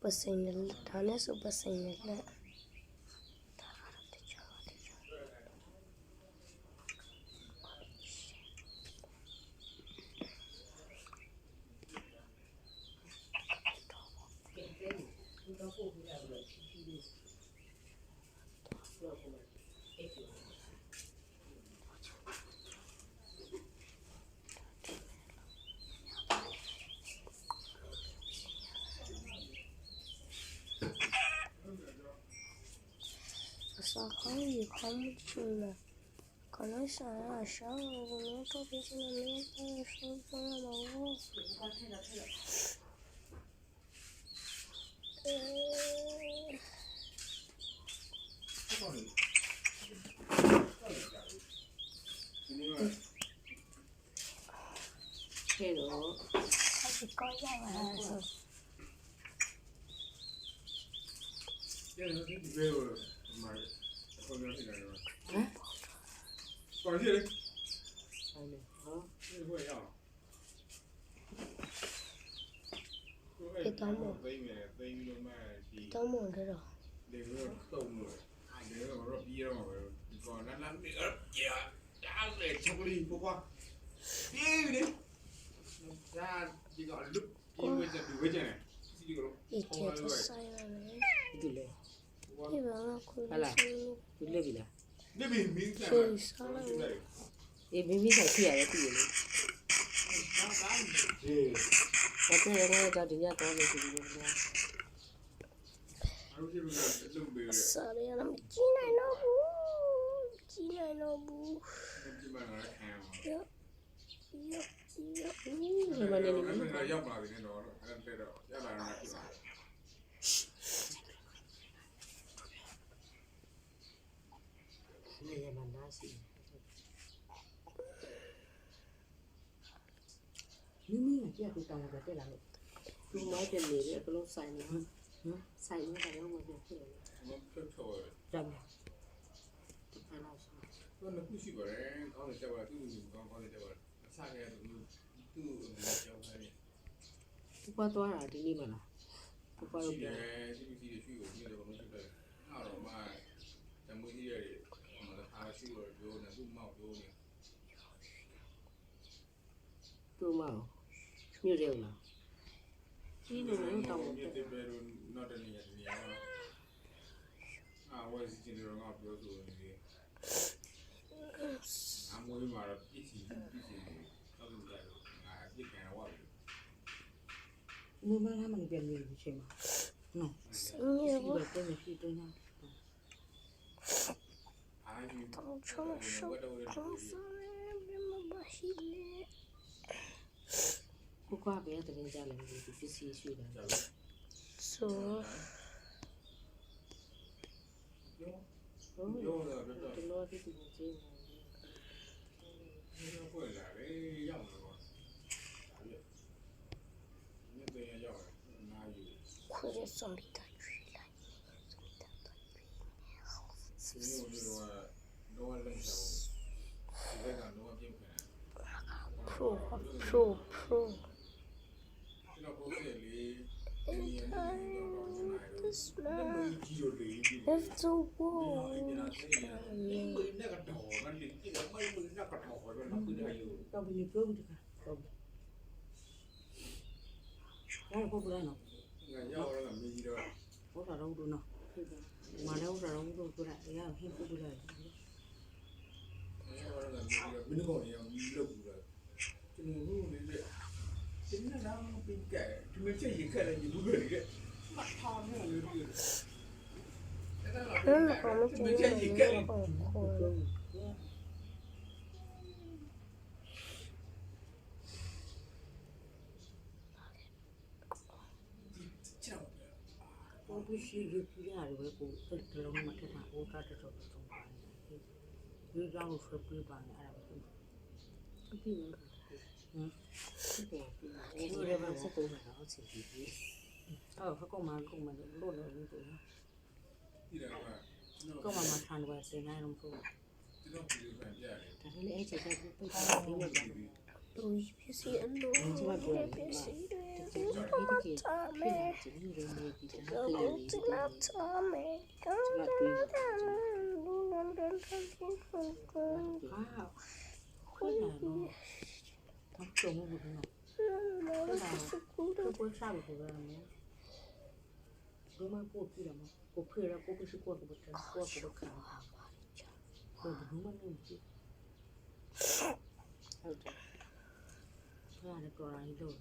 super signal ဒါနဲ့ super signal နဲ့啥可以看不清了，可能想要想我们照片现在没有办法说出来了哦。Hello. 开始高价了还是？放这里。别当我，当我这种。一天就晒了没？一般了，可能是。你累不累？所以晒了。你明明才去啊，对不对？我这人我叫人家多累不累？晒的呀，他们进来了不？进来了不？呀。什么年龄？那也蛮大些。你这个当个对了，就买点米的，不能晒呢，晒呢，反正我就去了。真的。那不许个人搞的这个，搞的这个，啥个都不管多少的你们了，不管有别的。都嘛，有这个了。你都没有当过。啊，我是今天我不要做那个。我就买了必须，到时候再一天我。你买他们那边没有去吗？no。是我。到城市公司别么把戏嘞。不挂别的人家来，就必须去的。走。快点送礼的去了，Pro。If the world我必须有这样的我这龙嘛，这嘛，我干这种中华的，有让我说不一般的，哎，不比人我这边是多少好钱的，เขาก็มาโลดเลยนี่ตัวก็มาทานไว้เต็มให้น้องพูแต่ถ้าไอ้เจ๊ก็ไปทานที่นี่ လူကြီးပစ္စည်းအလိုပစ္စည်းတွေဒီမှာထားမယ် ဒီလိုလေးပြီး ဒီ တော့ လိုဒီမှာထားမယ်ကောင်းတယ်လူနန္ဒန်ထန်ကို ခွင့်လာတော့ဘာကြုံမှုဘူးနော် မော်ရစကူဒ ကိုစားဘူးကွာနော်ဒီမှာပို့ပြရမှာကိုဖေရကိုရှိကိုကိုတက်ကိုကိုခါဘာဘူးမလို့ကြည့်ဟုတ်တယ်ဖားရတော့ရိုင်းလို့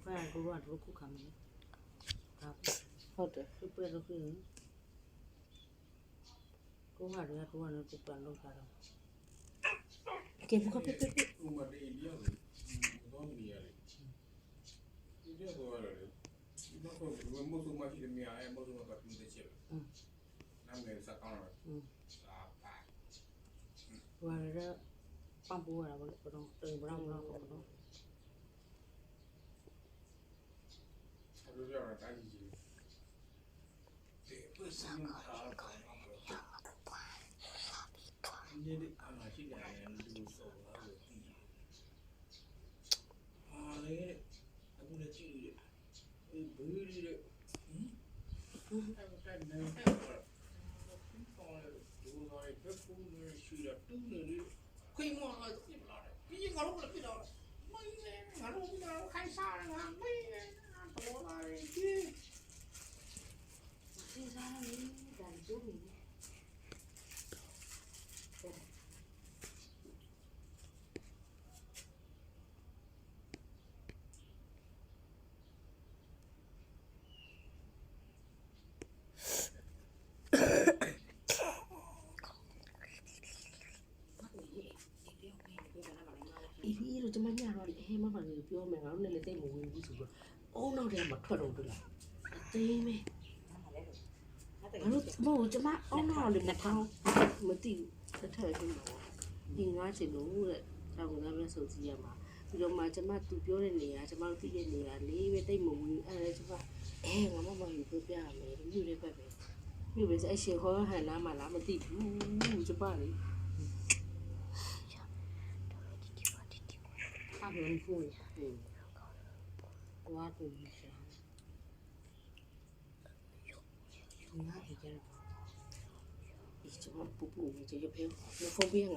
ဖားရကတော့ခုခါမယ်ဒါဟုတ်တယ်ပြပြလို့ကိုဟာရတော့လည်းကိုပြန်လို့ထားတော့ကဲဘုကပြပြ ဥမာဒီအိန္ဒိယကတော့မနေရတယ်အိန္ဒိယကတော့လေဒီမှာကတော့ဘယ်မှာဆိုမှရှိတယ်များအဲမဆိုမှကပြင်းတဲ့ချက်နာမည်စကောင်းတော့စာပါ ဝါရပပူရတာဘောတော့တင်ဘရောင်းတော့တော့ ဘယ်လိုပြောရလဲတိုင်းကြီးဒီပတ်စံထားကောင်းနေဒီအမရှိတယ်လူဆိုတော့ဒီအားလေအခုလည်းကြည့်ရဘေးလေးအဲ့ဒါနဲ့အဲ့ဒါပေါ်တယ်ဒူလာရဲ့ဖက်ဖူးနဲ့ရှိရတူးနေလေခွေးမော်လာပြလာတယ်ပြီးငါတို့လည်းပြတော့မင်းငါတို့ကတော့ခိုင်းစားငါမင်းတော်လာရင်ဒီ ဒီစားရင်းဒါကျိုးနေဒီလိုကျမညတော့ဟဲမမလေးပြောမယ်ငါတို့လည်းတိတ်မဝင်ဘူးဆိုတော့အုံနောက်ထဲမှာထွက်တော့တွေ့လားအသိမ်းမဲငါတို့မို့ကျမအုံနောက်လည်းမထောင်းမသိဘူးတစ်ထည့်ပြီးမှာဒီငါချင်လို့တဲ့တောင်ငါလည်းစုံစည်းရမှာပြီးတော့မှကျမသူပြောတဲ့နေရာကျမတို့သိတဲ့နေရာလေးပဲတိတ်မဝင်အဲ့ဒါကျမငါမမယူပြပြရမယ်မြို့လေးပဲမြို့ပဲအရှင်ခေါ်ဟန်နားမှာလားမသိဘူးကျမလေး 他们不会，我不会想。你那一件，你怎么不，你这就别，你方便了。